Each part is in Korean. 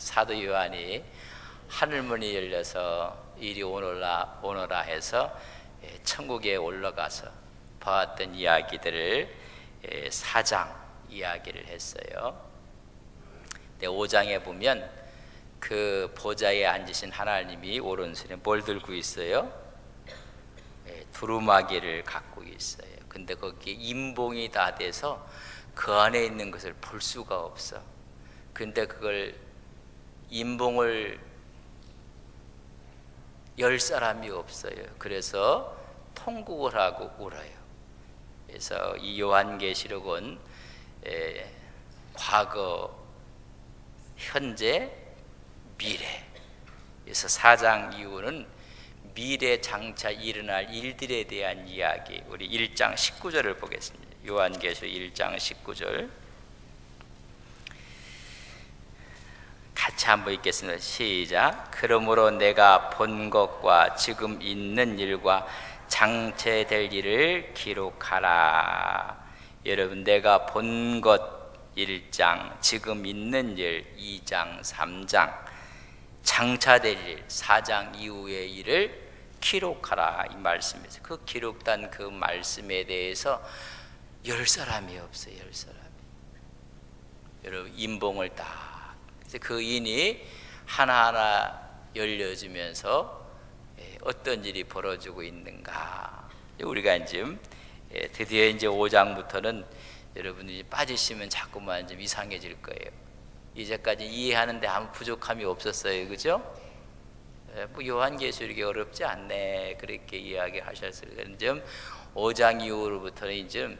사도 요한이 하늘문이 열려서 이리 오너라 해서 천국에 올라가서 봐왔던 이야기들을 4장 이야기를 했어요. 5장에 보면 그 보좌에 앉으신 하나님이 오른손에 뭘 들고 있어요? 두루마기를 갖고 있어요. 근데 거기에 임봉이 다 돼서 그 안에 있는 것을 볼 수가 없어. 근데 그걸 임봉을 열 사람이 없어요. 그래서 통곡을 하고 울어요. 그래서 이 요한계시록은 과거, 현재, 미래. 그래서 4장 이후는 미래 장차 일어날 일들에 대한 이야기. 우리 1장 19절을 보겠습니다. 요한계시록 1장 19절 같이 한번 읽겠습니다. 시작. 그러므로 내가 본 것과 지금 있는 일과 장체될 일을 기록하라. 여러분, 내가 본 것 1장, 지금 있는 일 2장, 3장, 장차될 일 4장 이후의 일을 기록하라, 이 말씀이죠. 그 기록된 그 말씀에 대해서 열 사람이 없어요. 열 사람이. 여러분, 임봉을 딱 그 인이 하나하나 열려지면서 어떤 일이 벌어지고 있는가. 우리가 지금 드디어 이제 5장부터는 여러분이 빠지시면 자꾸만 좀 이상해질 거예요. 이제까지 이해하는데 아무 부족함이 없었어요, 그죠? 뭐 요한계시록이 어렵지 않네, 그렇게 이야기하셨어요. 좀 5장 이후로부터는 이제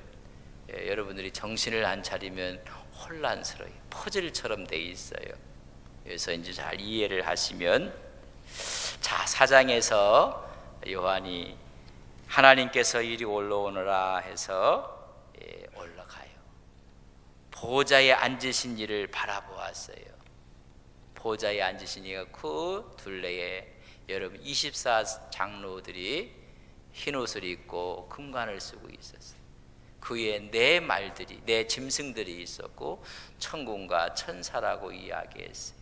여러분들이 정신을 안 차리면 혼란스러워요. 퍼즐처럼 돼 있어요. 그래서 이제 잘 이해를 하시면, 자, 4장에서 요한이 하나님께서 이리 올라오너라 해서 올라가요. 보좌에 앉으신 이를 바라보았어요. 보좌에 앉으신 이가 그 둘레에 여러분 24장로들이 흰 옷을 입고 금관을 쓰고 있었어요. 그 위에 네 말들이, 네 짐승들이 있었고 천군과 천사라고 이야기했어요.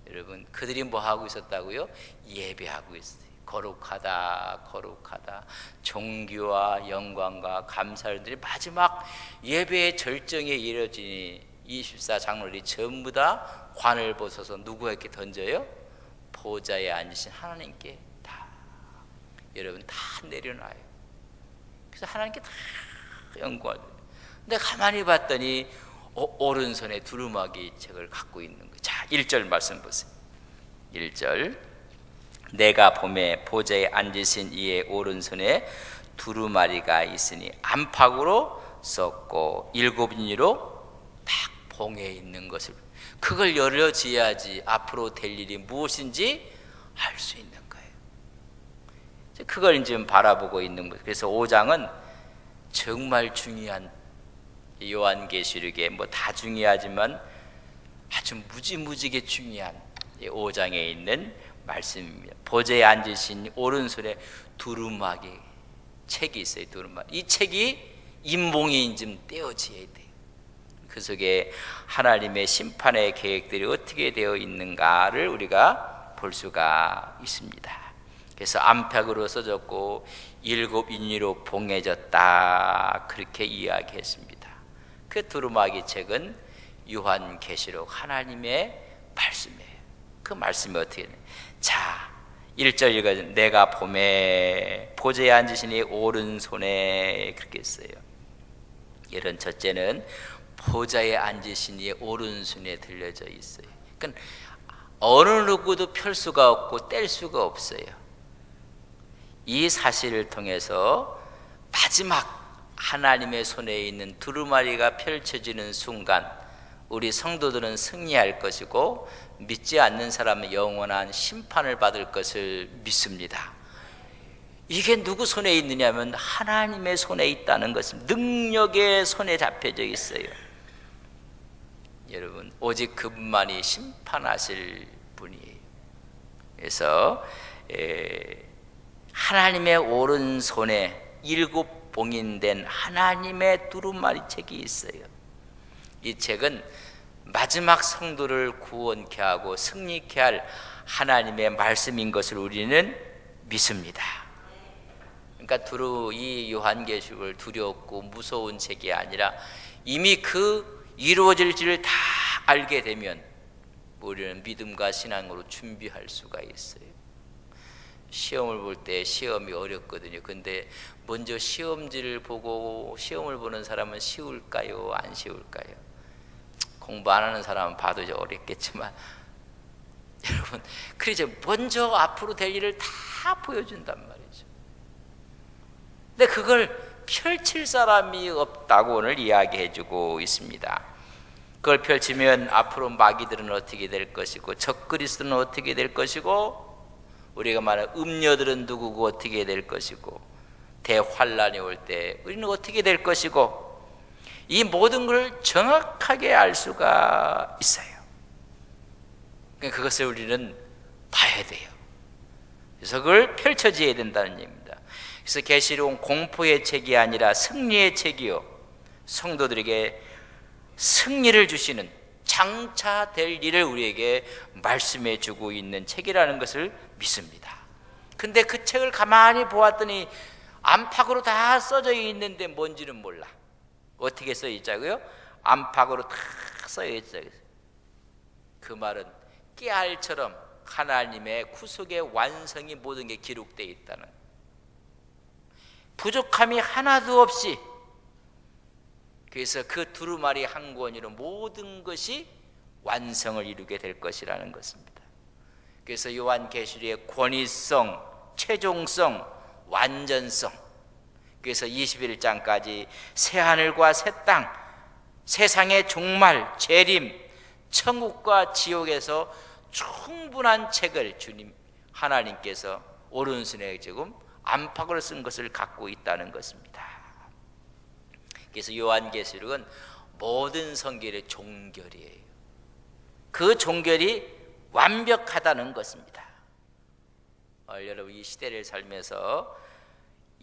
여러분, 그들이 뭐 하고 있었다고요? 예배하고 있어요. 거룩하다, 거룩하다. 존귀와 영광과 감사들이 마지막 예배의 절정에 이르러지니 24장로들이 전부 다 관을 벗어서 누구에게 던져요? 보좌에 앉으신 하나님께 다, 여러분, 다 내려놔요. 그래서 하나님께 다 영광을. 근데 가만히 봤더니 오른손에 두루마기 책을 갖고 있는 거예요. 자, 1절 말씀 보세요. 1절. 내가 보매 보좌에 앉으신 이의 오른손에 두루마리가 있으니 안팎으로 썼고 7인으로 딱 봉해 있는 것을, 그걸 열어줘야지 앞으로 될 일이 무엇인지 알 수 있는 거예요. 그걸 지금 바라보고 있는 거예요. 그래서 5장은 정말 중요한, 요한계시록에 뭐 다 중요하지만 아주 무지무지게 중요한 5장에 있는 말씀입니다. 보좌에 앉으신 오른손에 두루마기 책이 있어요. 두루마기. 이 책이 임봉이 좀 떼어져야 돼요. 그 속에 하나님의 심판의 계획들이 어떻게 되어 있는가를 우리가 볼 수가 있습니다. 그래서 안팎으로 써졌고 7인위로 봉해졌다, 그렇게 이야기했습니다. 그 두루마기 책은 요한계시록 하나님의 말씀이에요. 그 말씀이 어떻게 되냐. 자, 1절 읽어줘. 내가 보매 보좌에 앉으시니 오른손에, 그렇게 했어요. 이런 첫째는 보좌에 앉으시니 오른손에 들려져 있어요. 그러니까 어느 누구도 펼 수가 없고 뗄 수가 없어요. 이 사실을 통해서 마지막 하나님의 손에 있는 두루마리가 펼쳐지는 순간 우리 성도들은 승리할 것이고 믿지 않는 사람은 영원한 심판을 받을 것을 믿습니다. 이게 누구 손에 있느냐면 하나님의 손에 있다는 것입니다. 능력의 손에 잡혀져 있어요. 여러분, 오직 그분만이 심판하실 분이에요. 그래서 하나님의 오른손에 7봉인된 하나님의 두루마리 책이 있어요. 이 책은 마지막 성도를 구원케 하고 승리케 할 하나님의 말씀인 것을 우리는 믿습니다. 그러니까 이 요한계시록을 두렵고 무서운 책이 아니라 이미 그 이루어질 줄을 다 알게 되면 우리는 믿음과 신앙으로 준비할 수가 있어요. 시험을 볼 때 시험이 어렵거든요. 근데 먼저 시험지를 보고 시험을 보는 사람은 쉬울까요? 안 쉬울까요? 공부 안 하는 사람은 봐도 어렵겠지만 여러분, 그래서 먼저 앞으로 될 일을 다 보여준단 말이죠. 근데 그걸 펼칠 사람이 없다고 오늘 이야기해주고 있습니다. 그걸 펼치면 앞으로 마귀들은 어떻게 될 것이고 적그리스도는 어떻게 될 것이고 우리가 말하는 음녀들은 누구고 어떻게 될 것이고 대환란이 올 때 우리는 어떻게 될 것이고 이 모든 걸 정확하게 알 수가 있어요. 그러니까 그것을 우리는 봐야 돼요. 그래서 그걸 펼쳐져야 된다는 얘기입니다. 그래서 계시록은 공포의 책이 아니라 승리의 책이요, 성도들에게 승리를 주시는 장차 될 일을 우리에게 말씀해 주고 있는 책이라는 것을 믿습니다. 근데 그 책을 가만히 보았더니 안팎으로 다 써져 있는데 뭔지는 몰라. 어떻게 써 있자고요? 안팎으로 다 써 있어요. 그 말은 깨알처럼 하나님의 구속의 완성이 모든 게 기록되어 있다는, 부족함이 하나도 없이, 그래서 그 두루마리 한 권으로 모든 것이 완성을 이루게 될 것이라는 것입니다. 그래서 요한계시록의 권위성, 최종성, 완전성, 그래서 21장까지 새하늘과 새 땅, 세상의 종말, 재림, 천국과 지옥에서 충분한 책을 주님 하나님께서 오른손에 지금 안팎으로 쓴 것을 갖고 있다는 것입니다. 그래서 요한계시록은 모든 성경의 종결이에요. 그 종결이 완벽하다는 것입니다. 여러분, 이 시대를 살면서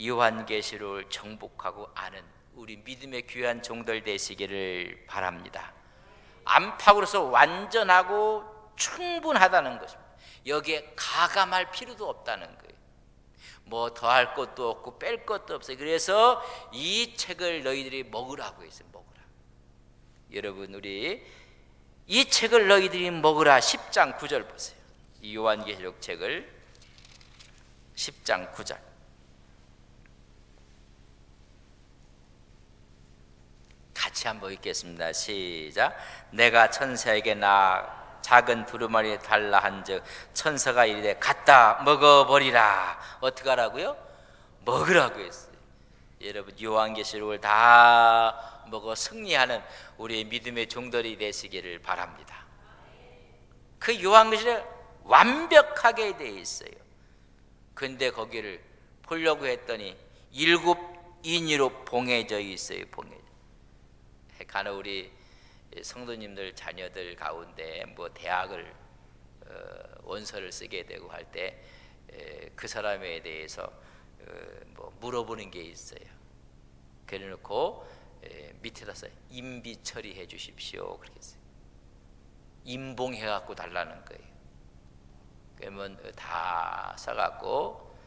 요한계시록을 정복하고 아는 우리 믿음의 귀한 종들 되시기를 바랍니다. 안팎으로서 완전하고 충분하다는 것입니다. 여기에 가감할 필요도 없다는 거예요. 뭐 더할 것도 없고 뺄 것도 없어요. 그래서 이 책을 너희들이 먹으라고 했어요. 먹으라. 여러분, 우리 이 책을 너희들이 먹으라. 10장 9절 보세요. 이 요한계시록 책을 10장 9절. 같이 한번 읽겠습니다. 시작. 내가 천사에게 나 작은 두루마리에 달라 한즉 천사가 이르되 갖다 먹어버리라. 어떻게 하라고요? 먹으라고 했어요. 여러분, 요한계시록을 다 먹어 승리하는 우리의 믿음의 종들이 되시기를 바랍니다. 그 요한계시록 완벽하게 되어 있어요. 근데 거기를 보려고 했더니 7인으로 봉해져 있어요. 봉해져. 간혹 우리 성도님들 자녀들 가운데 뭐 대학을 원서를 쓰게 되고 할 때 그 사람에 대해서 뭐 물어보는 게 있어요. 그래놓고 밑에다 써 임비 처리해 주십시오. 그렇게 했어요. 임봉해 갖고 달라는 거예요. 그러면 다 써갖고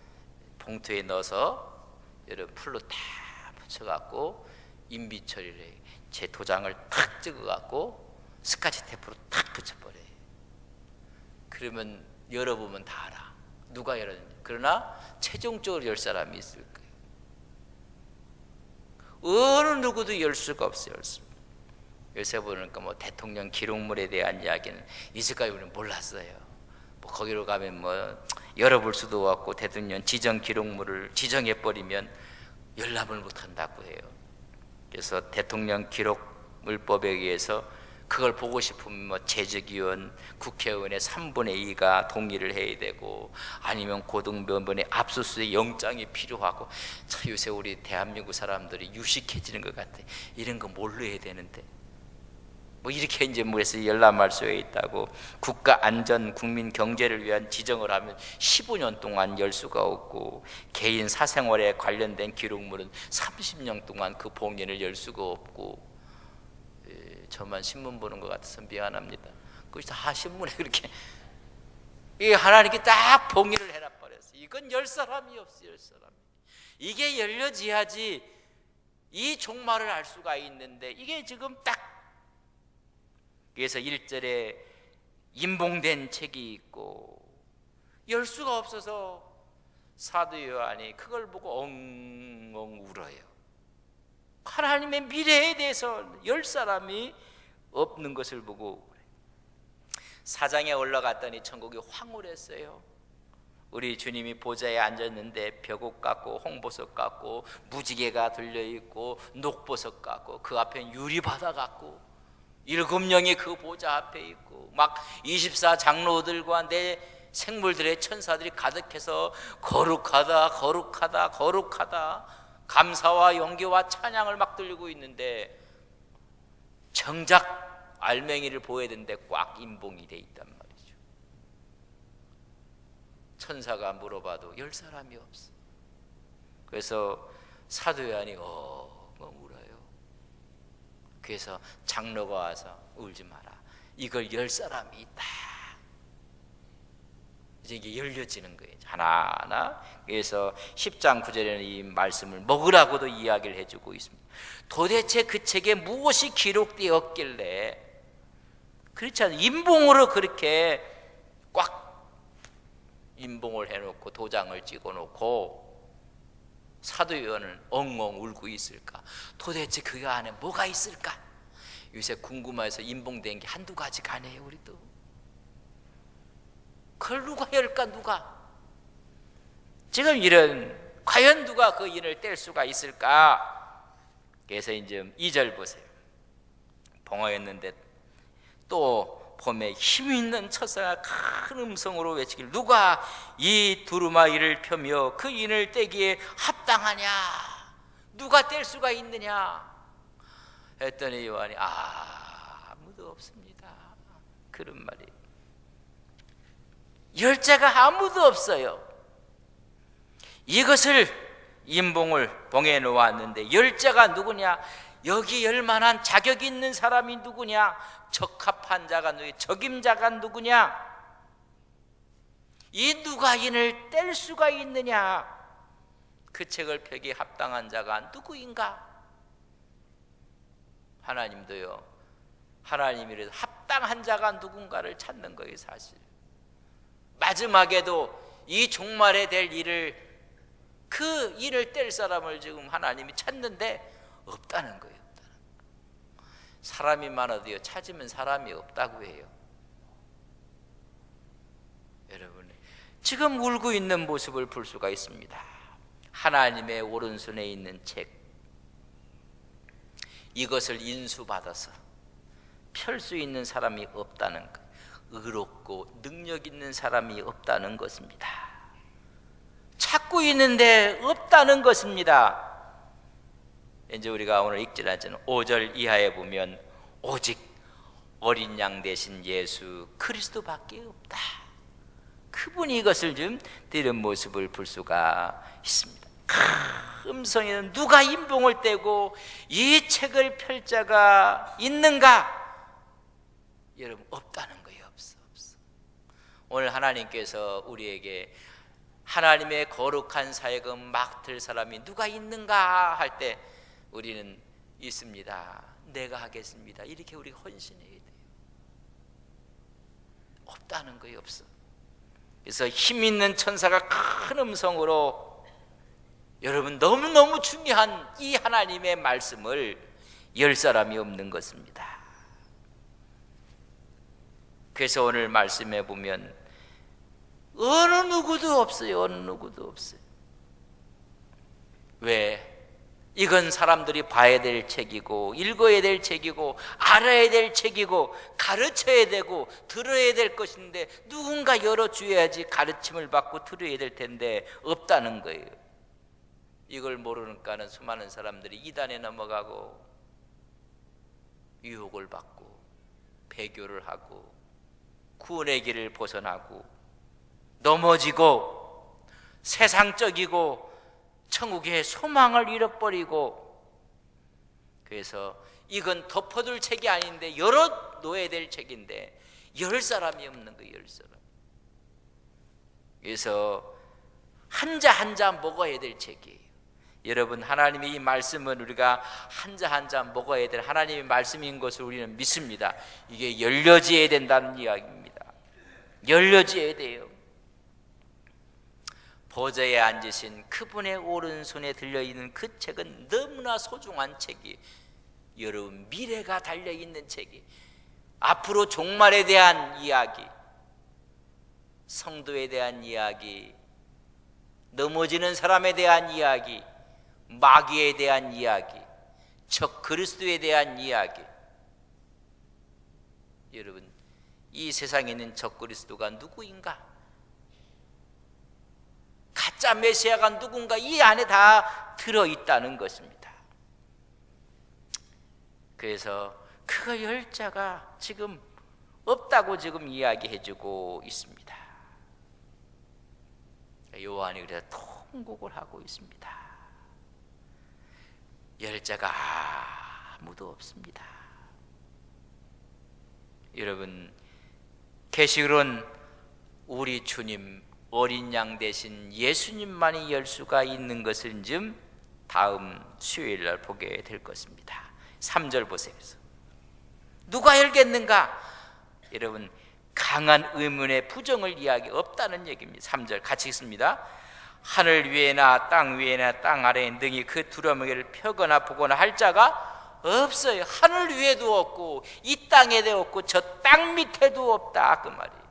봉투에 넣어서 여러분 풀로 다 붙여갖고 임비 처리를 해요. 제 도장을 탁 찍어갖고 스카치 테이프로 탁 붙여버려요. 그러면 열어보면 다 알아. 누가 열었는지. 그러나 최종적으로 열 사람이 있을 거예요. 어느 누구도 열 수가 없어요. 요새 보니까 뭐 대통령 기록물에 대한 이야기는 이제까지 우리는 몰랐어요. 뭐 거기로 가면 뭐 열어볼 수도 없고 대통령 지정 기록물을 지정해버리면 열람을 못한다고 해요. 그래서 대통령 기록물법에 의해서 그걸 보고 싶으면 뭐 재직위원, 국회의원의 3분의 2가 동의를 해야 되고 아니면 고등법원의 압수수색 영장이 필요하고, 참 요새 우리 대한민국 사람들이 유식해지는 것 같아. 이런 거 뭘로 해야 되는데 뭐 이렇게 이제 뭐해서 열람할 수 있다고. 국가 안전, 국민 경제를 위한 지정을 하면 15년 동안 열 수가 없고, 개인 사생활에 관련된 기록물은 30년 동안 그 봉인을 열 수가 없고, 저만 신문 보는 것 같아서 미안합니다. 그것이 다 신문에 그렇게 이 하나님께 딱 봉의를 해놔 버렸어요. 이건 열 사람이 없어요. 열 사람이. 이게 열려져야지 이 종말을 알 수가 있는데 이게 지금 딱. 그래서 1절에 임봉된 책이 있고 열 수가 없어서 사도 요한이 그걸 보고 엉엉 울어요. 하나님의 미래에 대해서 열 사람이 없는 것을 보고 사장에 올라갔더니 천국이 황홀했어요. 우리 주님이 보좌에 앉았는데 벽옥 같고 홍보석 같고 무지개가 들려있고 녹보석 같고 그 앞엔 유리바다 같고 7명이 그 보좌 앞에 있고 막 24 장로들과 내 생물들의 천사들이 가득해서 거룩하다 거룩하다 거룩하다 감사와 용기와 찬양을 막 들리고 있는데 정작 알맹이를 보여야 되는데 꽉 임봉이 돼 있단 말이죠. 천사가 물어봐도 열 사람이 없어. 그래서 사도 요한이 울어요. 그래서 장로가 와서 울지 마라. 이걸 열 사람이 있다. 이제 이게 열려지는 거예요. 하나하나. 그래서 10장 9절에는 이 말씀을 먹으라고도 이야기를 해주고 있습니다. 도대체 그 책에 무엇이 기록되었길래 그렇지 않아요. 임봉으로 그렇게 꽉 임봉을 해놓고 도장을 찍어놓고 사도 요한은 엉엉 울고 있을까? 도대체 그 안에 뭐가 있을까? 요새 궁금해서 임봉된 게 한두 가지가 아니에요. 우리도 그걸 누가 열까? 누가? 지금 이런 과연 누가 그 인을 뗄 수가 있을까? 그래서 이제 2절 보세요. 봉하였는데 또 봄에 힘 있는 천사가 큰 음성으로 외치길 누가 이 두루마기를 펴며 그 인을 떼기에 합당하냐? 누가 뗄 수가 있느냐? 했더니 요한이 아무도 없습니다. 그런 말이 열자가 아무도 없어요. 이것을 임봉을 봉해 놓았는데 열자가 누구냐? 여기 열만한 자격 있는 사람이 누구냐? 적합한 자가 누구냐? 적임자가 누구냐? 이 누가 인을 뗄 수가 있느냐? 그 책을 펴기에 합당한 자가 누구인가? 하나님도요, 하나님이라도 합당한 자가 누군가를 찾는 거예요. 사실 마지막에도 이 종말에 될 일을 그 일을 뗄 사람을 지금 하나님이 찾는데 없다는 거예요. 사람이 많아도요, 찾으면 사람이 없다고 해요. 여러분, 지금 울고 있는 모습을 볼 수가 있습니다. 하나님의 오른손에 있는 책, 이것을 인수받아서 펼 수 있는 사람이 없다는 것, 의롭고 능력 있는 사람이 없다는 것입니다. 찾고 있는데 없다는 것입니다. 이제 우리가 오늘 읽지는 5절 이하에 보면 오직 어린 양 대신 예수 그리스도밖에 없다. 그분이 이것을 좀 드린 모습을 볼 수가 있습니다. 음성에는 누가 임봉을 떼고 이 책을 펼 자가 있는가? 여러분, 없다는 거예요. 없어. 오늘 하나님께서 우리에게 하나님의 거룩한 사역은 맡을 사람이 누가 있는가 할 때 우리는 있습니다. 내가 하겠습니다. 이렇게 우리가 헌신해야 돼요. 없다는 거예요. 없어. 그래서 힘 있는 천사가 큰 음성으로 여러분 너무너무 중요한 이 하나님의 말씀을 열 사람이 없는 것입니다. 그래서 오늘 말씀해 보면 어느 누구도 없어요. 어느 누구도 없어요. 왜? 이건 사람들이 봐야 될 책이고 읽어야 될 책이고 알아야 될 책이고 가르쳐야 되고 들어야 될 것인데 누군가 열어줘야지 가르침을 받고 들어야 될 텐데 없다는 거예요. 이걸 모르니까는 수많은 사람들이 이단에 넘어가고 유혹을 받고 배교를 하고 구원의 길을 벗어나고 넘어지고 세상적이고 천국의 소망을 잃어버리고, 그래서 이건 덮어둘 책이 아닌데 열어 놓아야 될 책인데 열 사람이 없는 거예요. 열 사람. 그래서 한자 한자 먹어야 될 책이에요. 여러분, 하나님의 이 말씀은 우리가 한자 한자 먹어야 될 하나님의 말씀인 것을 우리는 믿습니다. 이게 열려져야 된다는 이야기입니다. 열려져야 돼요. 보좌에 앉으신 그분의 오른손에 들려있는 그 책은 너무나 소중한 책이, 여러분 미래가 달려있는 책이, 앞으로 종말에 대한 이야기, 성도에 대한 이야기, 넘어지는 사람에 대한 이야기, 마귀에 대한 이야기, 적 그리스도에 대한 이야기. 여러분, 이 세상에 있는 적 그리스도가 누구인가? 가짜 메시아가 누군가? 이 안에 다 들어있다는 것입니다. 그래서 그 열자가 지금 없다고 지금 이야기해주고 있습니다. 요한이 그래서 통곡을 하고 있습니다. 열자가 아무도 없습니다. 여러분, 계시록은 우리 주님 어린 양 대신 예수님만이 열 수가 있는 것을 좀 다음 수요일 날 보게 될 것입니다. 3절 보세요. 누가 열겠는가? 여러분, 강한 의문의 부정을 이야기 없다는 얘기입니다. 3절 같이 읽습니다. 하늘 위에나 땅 위에나 땅 아래에 능히 그 두루마기를 펴거나 보거나 할 자가 없어요. 하늘 위에도 없고 이 땅에도 없고 저 땅 밑에도 없다, 그 말이에요.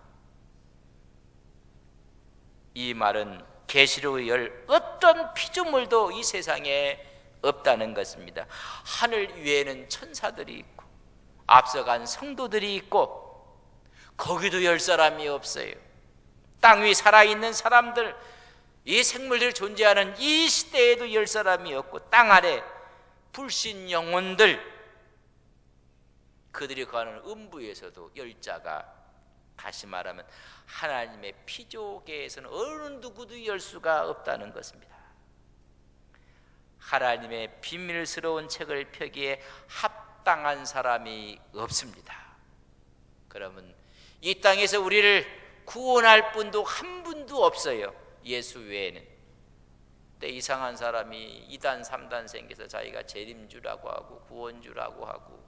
이 말은 계시록의 열 어떤 피조물도 이 세상에 없다는 것입니다. 하늘 위에는 천사들이 있고 앞서간 성도들이 있고 거기도 열 사람이 없어요. 땅 위 살아있는 사람들, 이 생물들이 존재하는 이 시대에도 열 사람이 없고 땅 아래 불신 영혼들, 그들이 거하는 음부에서도 열자가, 다시 말하면 하나님의 피조계에서는 어느 누구도 열 수가 없다는 것입니다. 하나님의 비밀스러운 책을 펴기에 합당한 사람이 없습니다. 그러면 이 땅에서 우리를 구원할 분도 한 분도 없어요. 예수 외에는. 근데 이상한 사람이 2단 3단 생겨서 자기가 재림주라고 하고 구원주라고 하고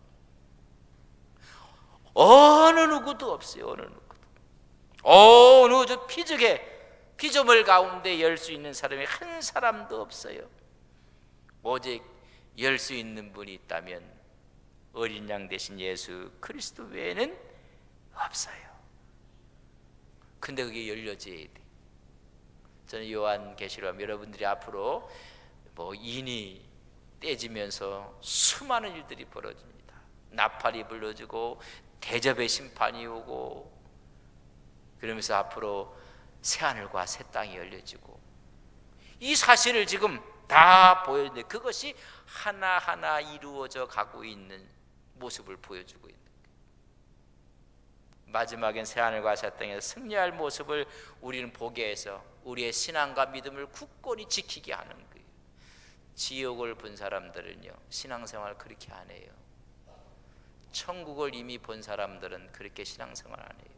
어느 누구도 없어요. 어느 누구도. 어느 저 피조물 가운데 열 수 있는 사람이 한 사람도 없어요. 오직 열 수 있는 분이 있다면 어린 양 대신 예수 그리스도 외에는 없어요. 근데 그게 열려져야 돼. 저는 요한계시록 여러분들이 앞으로 인이 떼지면서 수많은 일들이 벌어집니다. 나팔이 불러지고 대접의 심판이 오고, 그러면서 앞으로 새하늘과 새 땅이 열려지고, 이 사실을 지금 다 보여주는데 그것이 하나하나 이루어져 가고 있는 모습을 보여주고 있는 거예요. 마지막엔 새하늘과 새 땅에서 승리할 모습을 우리는 보게 해서 우리의 신앙과 믿음을 굳건히 지키게 하는 거예요. 지옥을 본 사람들은요, 신앙생활 그렇게 안 해요. 천국을 이미 본 사람들은 그렇게 신앙생활 안 해요.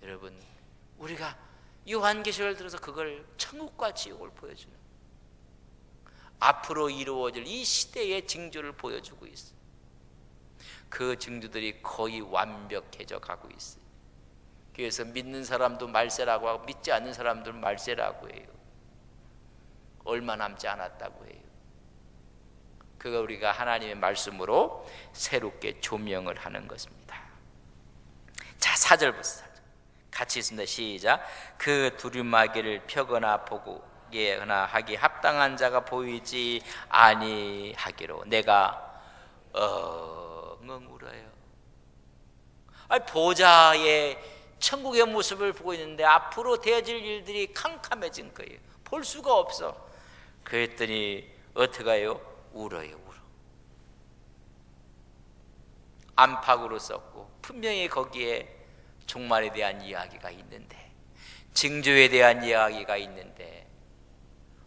여러분, 우리가 요한계시록을 들어서 그걸 천국과 지옥을 보여주는, 앞으로 이루어질 이 시대의 징조를 보여주고 있어요. 그 징조들이 거의 완벽해져 가고 있어요. 그래서 믿는 사람도 말세라고 하고 믿지 않는 사람들은 말세라고 해요. 얼마 남지 않았다고 해요. 그거 우리가 하나님의 말씀으로 새롭게 조명을 하는 것입니다. 자, 4절 보세요. 같이 있습니다. 시작. 그 두루마기를 펴거나 보거나 하기 합당한 자가 보이지 아니하기로 내가 엉엉 울어요. 보좌의 천국의 모습을 보고 있는데 앞으로 되어질 일들이 캄캄해진 거예요. 볼 수가 없어. 그랬더니 어떻게 해요? 울어요. 울어. 안팎으로 썼고 분명히 거기에 종말에 대한 이야기가 있는데, 징조에 대한 이야기가 있는데,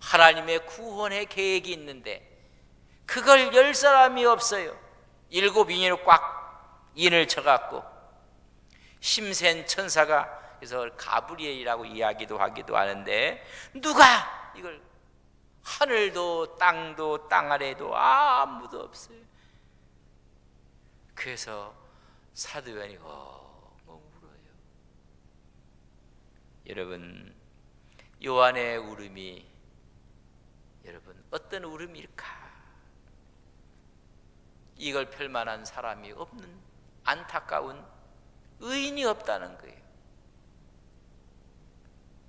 하나님의 구원의 계획이 있는데, 그걸 열 사람이 없어요. 7 인을 꽉 인을 쳐갖고 심센 천사가, 그래서 가브리엘이라고 이야기도 하기도 하는데, 누가 이걸, 하늘도 땅도 땅 아래도 아무도 없어요. 그래서 사도 요한이 울어요. 여러분, 요한의 울음이 여러분 어떤 울음일까? 이걸 펼만한 사람이 없는, 안타까운 의인이 없다는 거예요.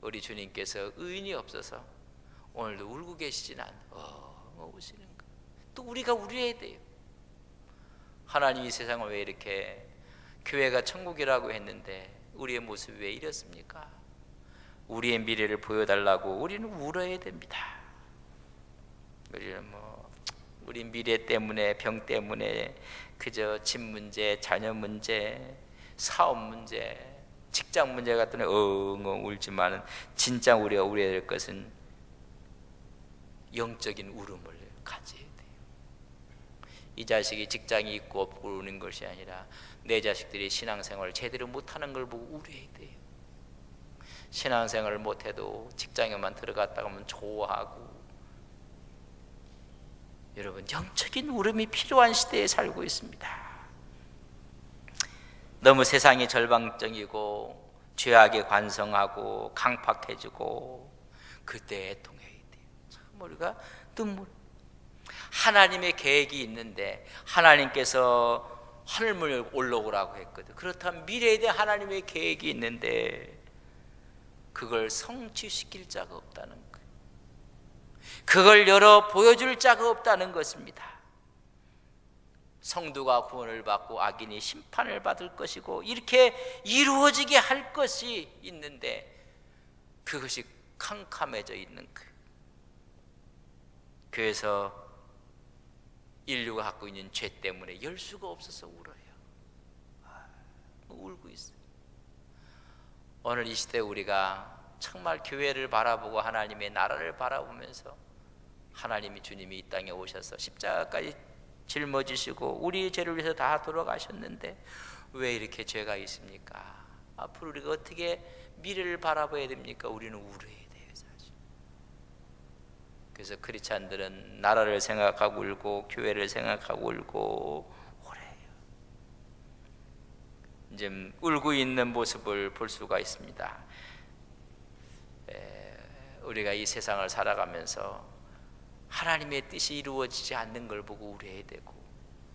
우리 주님께서 의인이 없어서 오늘도 울고 계시진 우시는 거예요. 또 우리가 울어야 돼요. 하나님이 세상을 왜 이렇게, 교회가 천국이라고 했는데 우리의 모습이 왜 이렇습니까? 우리의 미래를 보여달라고 우리는 울어야 됩니다. 우리는 우리 미래 때문에, 병 때문에 그저 집 문제, 자녀 문제, 사업 문제, 직장 문제 같은 데 엉엉 울지만은, 진짜 우리가 울어야 될 것은 영적인 울음을 가져야 돼요. 이 자식이 직장이 있고 없고 우는 것이 아니라 내 자식들이 신앙생활을 제대로 못하는 걸 보고 울어야 돼요. 신앙생활을 못해도 직장에만 들어갔다 가면 좋아하고. 여러분, 영적인 울음이 필요한 시대에 살고 있습니다. 너무 세상이 절망적이고 죄악에 관성하고 강팍해지고 그때 애통해야 돼요. 참 우리가 눈물. 하나님의 계획이 있는데 하나님께서 하늘문을 올라오라고 했거든. 그렇다면 미래에 대한 하나님의 계획이 있는데 그걸 성취시킬 자가 없다는 거예요. 그걸 열어 보여줄 자가 없다는 것입니다. 성도가 구원을 받고 악인이 심판을 받을 것이고 이렇게 이루어지게 할 것이 있는데 그것이 캄캄해져 있는 거예요. 그래서 인류가 갖고 있는 죄 때문에 열 수가 없어서 울어요. 울고 있어요. 오늘 이 시대 우리가 정말 교회를 바라보고 하나님의 나라를 바라보면서, 하나님이, 주님이 이 땅에 오셔서 십자가까지 짊어지시고 우리의 죄를 위해서 다 돌아가셨는데 왜 이렇게 죄가 있습니까? 앞으로 우리가 어떻게 미래를 바라봐야 됩니까? 우리는 울어야 돼요, 사실. 그래서 크리스찬들은 나라를 생각하고 울고 교회를 생각하고 울고 오래요. 이제 울고 있는 모습을 볼 수가 있습니다. 우리가 이 세상을 살아가면서 하나님의 뜻이 이루어지지 않는 걸 보고 울어야 되고,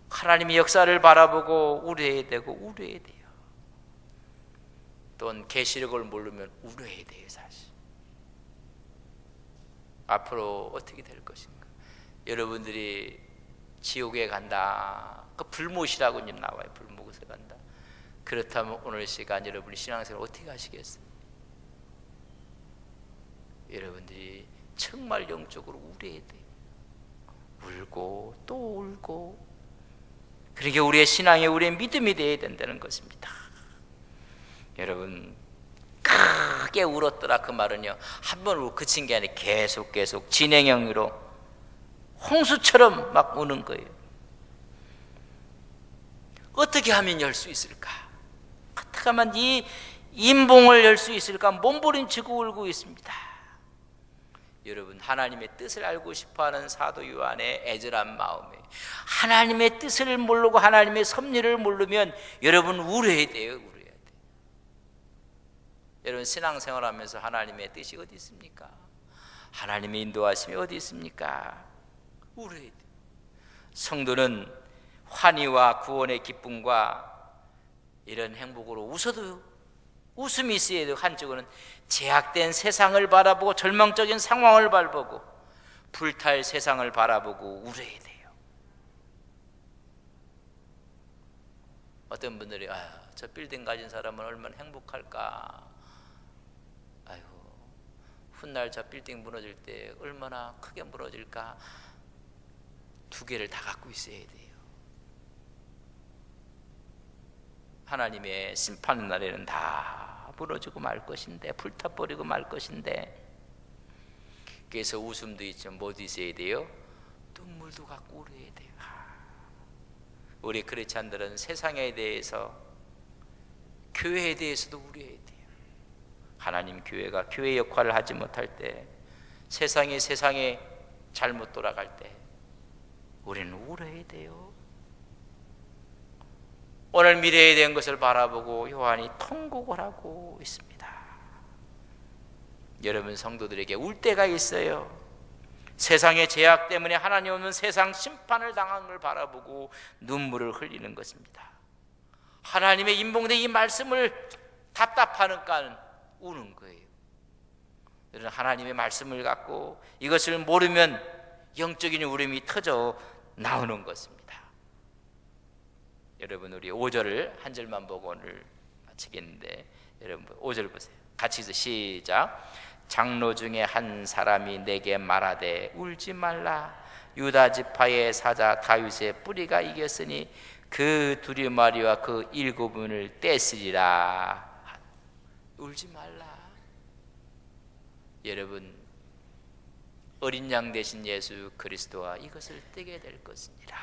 하나님의 역사를 바라보고 울어야 되고 울어야 돼요. 또는 계시록을 모르면 울어야 돼요, 사실. 앞으로 어떻게 될 것인가? 여러분들이 지옥에 간다, 그 불못이라고 좀 나와요. 불못에 간다. 그렇다면 오늘 시간 여러분이 신앙생활 어떻게 하시겠어요? 여러분들이 정말 영적으로 울어야 돼요. 울고 또 울고. 그러게 우리의 신앙이, 우리의 믿음이 되어야 된다는 것입니다. 여러분, 크게 울었더라 그 말은요, 한 번 울고 그친 게 아니라 계속 진행형으로 홍수처럼 막 우는 거예요. 어떻게 하면 열 수 있을까? 어떻게 하면 이 인봉을 열 수 있을까? 몸부림치고 울고 있습니다. 여러분, 하나님의 뜻을 알고 싶어하는 사도 요한의 애절한 마음에, 하나님의 뜻을 모르고 하나님의 섭리를 모르면 여러분 울어야 돼요. 울어야 돼요. 여러분, 신앙생활하면서 하나님의 뜻이 어디 있습니까? 하나님의 인도하심이 어디 있습니까? 울어야 돼요. 성도는 환희와 구원의 기쁨과 이런 행복으로 웃어도 웃음이 있어야 돼요. 한쪽으로는 제약된 세상을 바라보고 절망적인 상황을 바라보고 불탈 세상을 바라보고 울어야 돼요. 어떤 분들이 저 빌딩 가진 사람은 얼마나 행복할까, 훗날 저 빌딩 무너질 때 얼마나 크게 무너질까. 2개를 다 갖고 있어야 돼요. 하나님의 심판 날에는 다 무너지고 말 것인데, 불타버리고 말 것인데, 그래서 웃음도 있죠. 뭐도 있어야 돼요? 눈물도 갖고 울어야 돼요. 우리 크리스찬들은 세상에 대해서, 교회에 대해서도 울어야 돼요. 하나님 교회가 교회 역할을 하지 못할 때, 세상에 잘못 돌아갈 때 우리는 울어야 돼요. 오늘 미래에 대한 것을 바라보고 요한이 통곡을 하고 있습니다. 여러분 성도들에게 울 때가 있어요. 세상의 죄악 때문에 하나님 없는 세상 심판을 당한 걸 바라보고 눈물을 흘리는 것입니다. 하나님의 인봉된 이 말씀을 답답하니까 우는 거예요. 여러분 하나님의 말씀을 갖고 이것을 모르면 영적인 울음이 터져 나오는 것입니다. 여러분 우리 5절을 한 절만 보고 오늘 마치겠는데, 여러분 5절 보세요. 같이 시작. 장로 중에 한 사람이 내게 말하되 울지 말라. 유다 지파의 사자 다윗의 뿌리가 이겼으니 그 두리마리와 그 일곱을 떼으리라. 울지 말라. 여러분 어린 양 되신 예수 그리스도와 이것을 떼게 될 것입니다.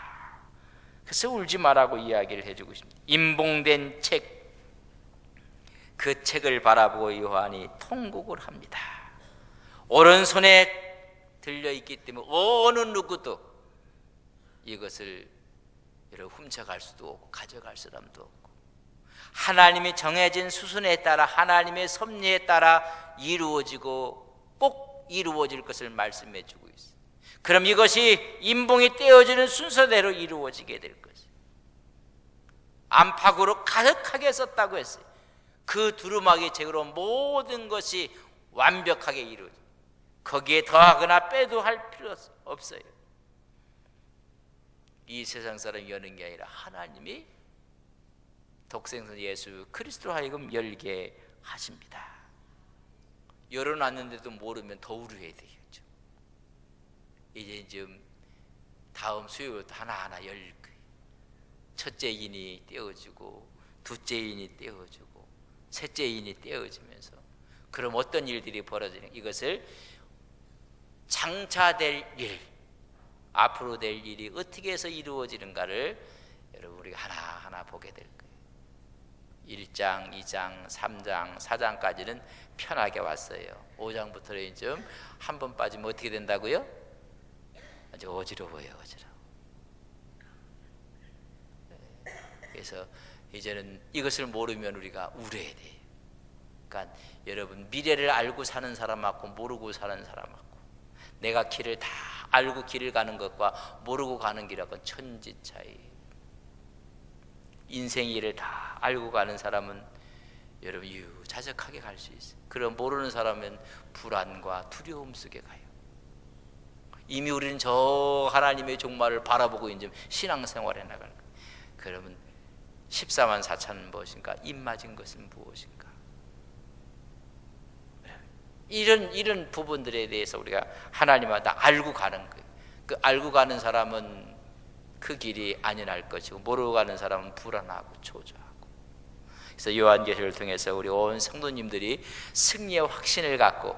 그래서 울지 말라고 이야기를 해주고 있습니다. 임봉된 책, 그 책을 바라보고 요한이 통곡을 합니다. 오른손에 들려있기 때문에 어느 누구도 이것을 훔쳐갈 수도 없고 가져갈 사람도 없고, 하나님이 정해진 수순에 따라 하나님의 섭리에 따라 이루어지고 꼭 이루어질 것을 말씀해 주고 있어요. 그럼 이것이 임봉이 떼어지는 순서대로 이루어지게 될 것이에요. 안팎으로 가득하게 썼다고 했어요. 그 두루마기 책으로 모든 것이 완벽하게 이루어져요. 거기에 더하거나 빼도 할 필요 없어요. 이 세상 사람이 여는 게 아니라 하나님이 독생선 예수 그리스도로 하여금 열게 하십니다. 열어놨는데도 모르면 더 울어야 되겠죠. 이제 좀 다음 수요일부터 하나하나 열 거예요. 첫째 인이 떼어지고 둘째 인이 떼어지고 셋째 인이 떼어지면서, 그럼 어떤 일들이 벌어지는, 이것을 장차될 일, 앞으로 될 일이 어떻게 해서 이루어지는가를 여러분 우리가 하나하나 보게 될 거예요. 1장, 2장, 3장, 4장까지는 편하게 왔어요. 5장부터는 좀 한 번 빠지면 어떻게 된다고요? 아주 어지러워요. 그래서 이제는 이것을 모르면 우리가 울어야 돼요. 그러니까 여러분 미래를 알고 사는 사람 많고 모르고 사는 사람 많고, 내가 길을 다 알고 길을 가는 것과 모르고 가는 길하고는 천지 차이. 인생 일을 다 알고 가는 사람은 여러분 유자적하게 갈 수 있어요. 그럼 모르는 사람은 불안과 두려움 속에 가요. 이미 우리는 저 하나님의 종말을 바라보고 이제 신앙생활에 나가는 거예요. 그러면 14만 4천은 무엇인가? 입 맞은 것은 무엇인가? 이런 부분들에 대해서 우리가 하나님한테 알고 가는 거예요. 그 알고 가는 사람은 그 길이 안전할 것이고, 모르고 가는 사람은 불안하고 초조하고. 그래서 요한계시를 통해서 우리 온 성도님들이 승리의 확신을 갖고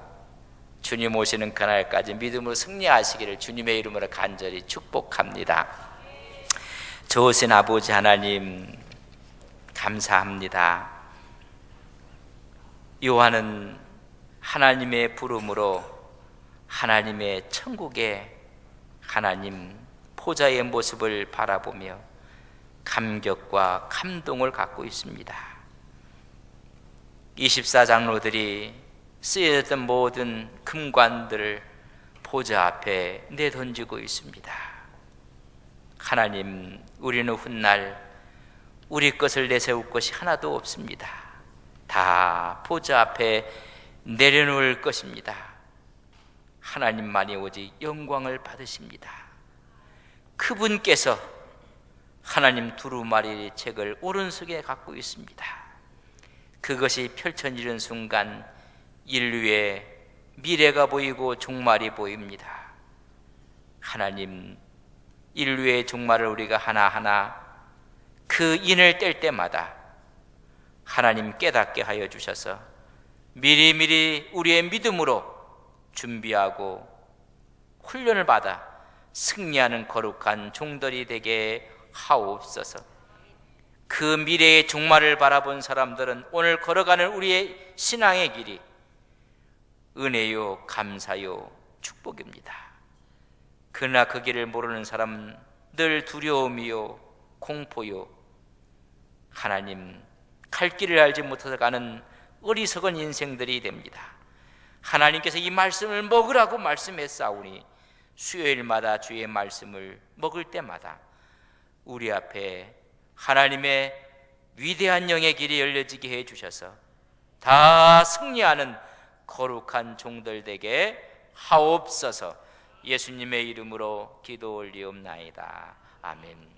주님 오시는 그날까지 믿음으로 승리하시기를 주님의 이름으로 간절히 축복합니다. 좋으신 아버지 하나님 감사합니다. 요한은 하나님의 부름으로 하나님의 천국의 하나님 보좌의 모습을 바라보며 감격과 감동을 갖고 있습니다. 24장로들이 쓰여졌던 모든 금관들을 보좌 앞에 내던지고 있습니다. 하나님, 우리는 훗날 우리 것을 내세울 것이 하나도 없습니다. 다 보좌 앞에 내려놓을 것입니다. 하나님만이 오직 영광을 받으십니다. 그분께서 하나님 두루마리 책을 오른손에 갖고 있습니다. 그것이 펼쳐지는 순간 인류의 미래가 보이고 종말이 보입니다. 하나님, 인류의 종말을 우리가 하나하나 그 인을 뗄 때마다 하나님 깨닫게 하여 주셔서 미리미리 우리의 믿음으로 준비하고 훈련을 받아 승리하는 거룩한 종들이 되게 하옵소서. 그 미래의 종말을 바라본 사람들은 오늘 걸어가는 우리의 신앙의 길이 은혜요, 감사요, 축복입니다. 그러나 그 길을 모르는 사람들 두려움이요, 공포요, 하나님 갈 길을 알지 못해서 가는 어리석은 인생들이 됩니다. 하나님께서 이 말씀을 먹으라고 말씀했사오니 수요일마다 주의 말씀을 먹을 때마다 우리 앞에 하나님의 위대한 영의 길이 열려지게 해주셔서 다 승리하는 거룩한 종들 되게 하옵소서. 예수님의 이름으로 기도 올리옵나이다. 아멘.